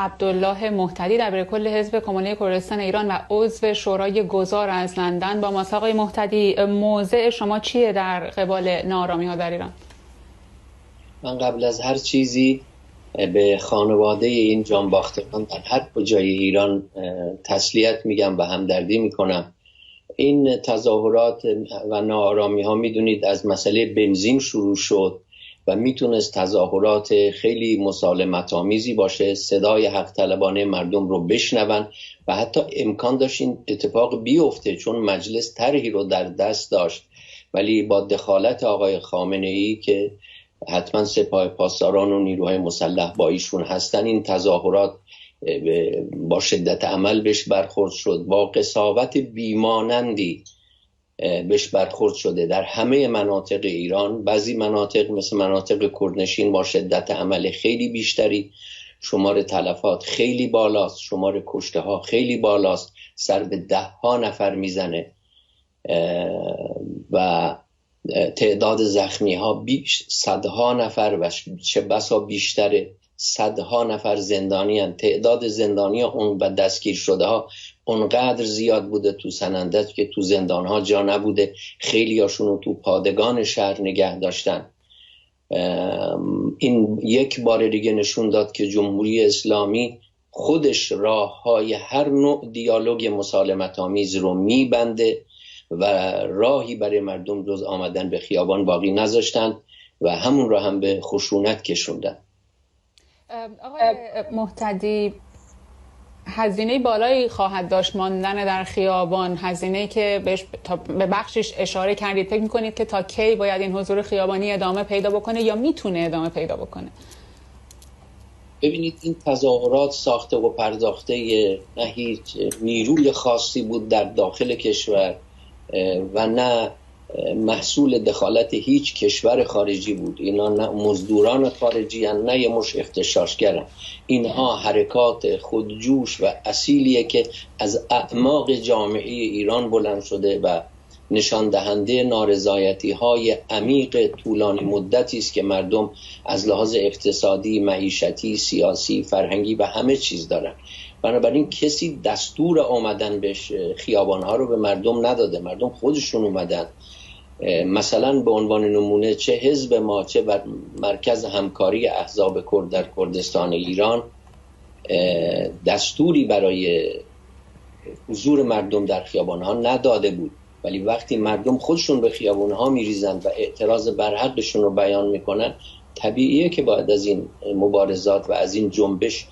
عبدالله محتدی دبیرکل حزب کمونی کردستان ایران و عضو شورای گذار از لندن با ماست. آقای محتدی، موضع شما چیه در قبال ناآرامی‌ها در ایران؟ من قبل از هر چیزی به خانواده این جانباختگان در هر کجای ایران تسلیت میگم و همدردی میکنم. این تظاهرات و ناآرامی ها میدونید از مسئله بنزین شروع شد و میتونست تظاهرات خیلی مسالمت آمیزی باشه، صدای حق طلبانه مردم رو بشنون و حتی امکان داشت این اتفاق بیفته چون مجلس طرحی رو در دست داشت، ولی با دخالت آقای خامنه‌ای که حتما سپاه پاسداران و نیروهای مسلح با ایشون هستن، این تظاهرات با شدت عمل بهش برخورد شد، با قساوت بیمانندی بهش برخورد شده در همه مناطق ایران. بعضی مناطق مثل مناطق کردنشین با شدت عمل خیلی بیشتری، شمار تلفات خیلی بالاست، شمار کشته ها خیلی بالاست، سر به 10 ها نفر میزنه و تعداد زخمی ها صدها نفر و چه بسا بیشتره، صدها نفر زندانی هستند. تعداد زندانی ها و دستگیر شده ها اونقدر زیاد بوده تو سنندج که تو زندان ها جا نبوده، خیلی هاشون رو تو پادگان شهر نگه داشتن. این یک بار دیگه نشون داد که جمهوری اسلامی خودش راه های هر نوع دیالوگ مسالمت آمیز رو میبنده و راهی برای مردم جز آمدن به خیابان باقی نذاشتن و همون را هم به خشونت کشوندن. آقای محتدی، هزینه بالایی خواهد داشت ماندن در خیابان، هزینه‌ای که به بخشش اشاره کردید. فکر می‌کنید که تا کی باید این حضور خیابانی ادامه پیدا بکنه یا میتونه ادامه پیدا بکنه؟ ببینید، این تظاهرات ساخته و پرداخته نه هیچ نیروی خاصی بود در داخل کشور و نه محصول دخالت هیچ کشور خارجی بود. اینا نه مزدوران خارجی هن، نه یه مش اغتشاشگرن. اینها حرکات خودجوش و اصیلیه که از اعماق جامعه ایران بلند شده و نشان دهنده نارضایتی های عمیق طولانی مدتی است که مردم از لحاظ اقتصادی، معیشتی، سیاسی، فرهنگی و همه چیز دارن. بنابراین کسی دستور آمدن به خیابانها رو به مردم نداده، مردم خودشون اومدن. مثلا به عنوان نمونه چه حزب ما چه مرکز همکاری احزاب کرد در کردستان ایران دستوری برای حضور مردم در خیابانها نداده بود، ولی وقتی مردم خودشون به خیابانها میریزند و اعتراض بر حقشون رو بیان میکنن، طبیعیه که باید از این مبارزات و از این جنبش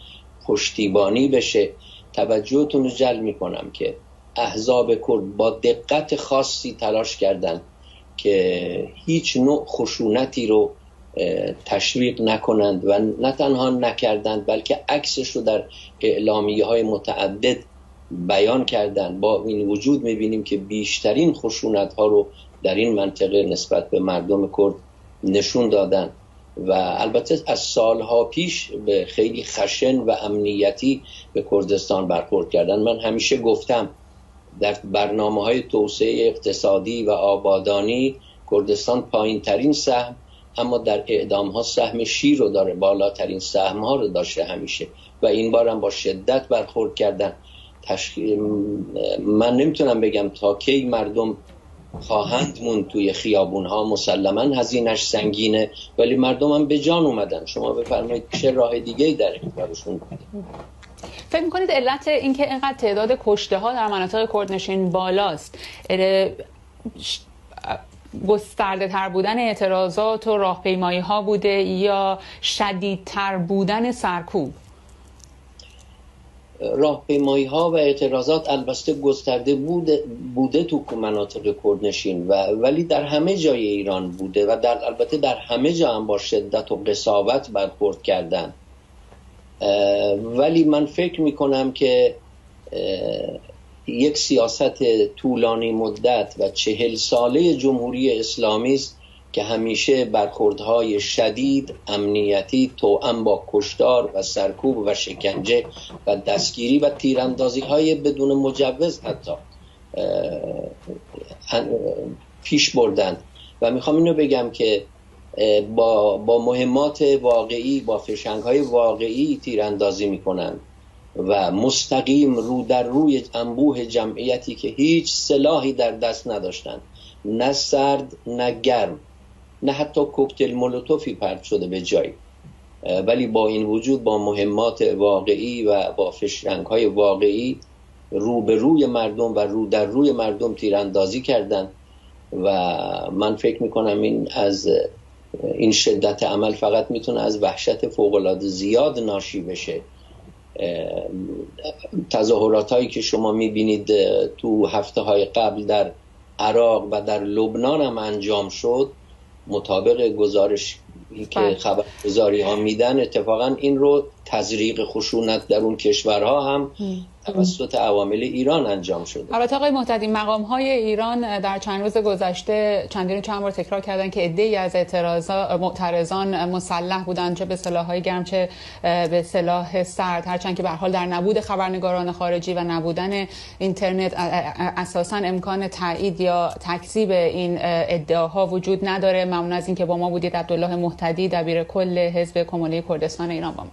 پشتیبانی بشه. توجهتون رو جلب میکنم که احزاب کرد با دقت خاصی تلاش کردند که هیچ نوع خشونتی رو تشویق نکنند و نه تنها نکردند بلکه عکسش رو در اعلامیه‌های متعدد بیان کردند. با این وجود می‌بینیم که بیشترین خشونت‌ها رو در این منطقه نسبت به مردم کرد نشون دادن و البته از سالها پیش به خیلی خشن و امنیتی به کردستان برخورد کردن. من همیشه گفتم در برنامه‌های توسعه اقتصادی و آبادانی کردستان پایین ترین سهم، اما در اعدام‌ها سهم شیر رو داره، بالاترین سهم‌ها رو داشته همیشه و این بار هم با شدت برخورد کردن. من نمیتونم بگم تا کی مردم خواهند موند توی خیابون‌ها، مسلماً هزینه‌اش سنگینه ولی مردم هم به جان اومدن. شما بفرمایید چه راه دیگه‌ای در اختیارشون بوده؟ فکر می‌کنید علت اینکه اینقدر تعداد کشته‌ها در مناطق کردنشین بالاست گسترده تر بودن اعتراضات و راهپیمایی ها بوده یا شدیدتر بودن سرکوب؟ راهپیمایی ها و اعتراضات البته گسترده بوده تو مناطق کردنشین ولی در همه جای ایران بوده و البته در همه جا هم با شدت و قساوت برخورد کردن. ولی من فکر میکنم که یک سیاست طولانی مدت و 40 ساله جمهوری اسلامی است که همیشه برخوردهای شدید امنیتی توأم با کشتار و سرکوب و شکنجه و دستگیری و تیراندازی های بدون مجوز حتی پیش بردند و میخوام اینو بگم که با مهمات واقعی، با فشنگ‌های واقعی تیراندازی میکنند و مستقیم رو در روی انبوه جمعیتی که هیچ سلاحی در دست نداشتند، نه سرد نه گرم، نه حتی کوکتل مولوتوفی پرت شده به جایی، ولی با این وجود با مهمات واقعی و با فشنگ‌های واقعی رو به روی مردم و رو در روی مردم تیراندازی کردند و من فکر میکنم این شدت عمل فقط میتونه از وحشت فوق‌العاده زیاد ناشی بشه. تظاهرات هایی که شما میبینید تو هفته های قبل در عراق و در لبنان هم انجام شد، مطابق گزارش که خبرگزاری ها میدن، اتفاقا این رو تزریق خشونت در اون کشورها هم توسط عوامل ایران انجام شده. البته آقای مهتدی، مقام های ایران در چند روز گذشته چند بار تکرار کردن که عده‌ای از معترضان مسلح بودند، چه به سلاح‌های گرم چه به سلاح سرد، هرچند که به هر حال در نبود خبرنگاران خارجی و نبودن اینترنت اساساً امکان تایید یا تکذیب این ادعاها وجود نداره. ممنون از اینکه با ما بودید. عبدالله مهتدی، دبیر کل حزب کمونی کردستان ایران با ما.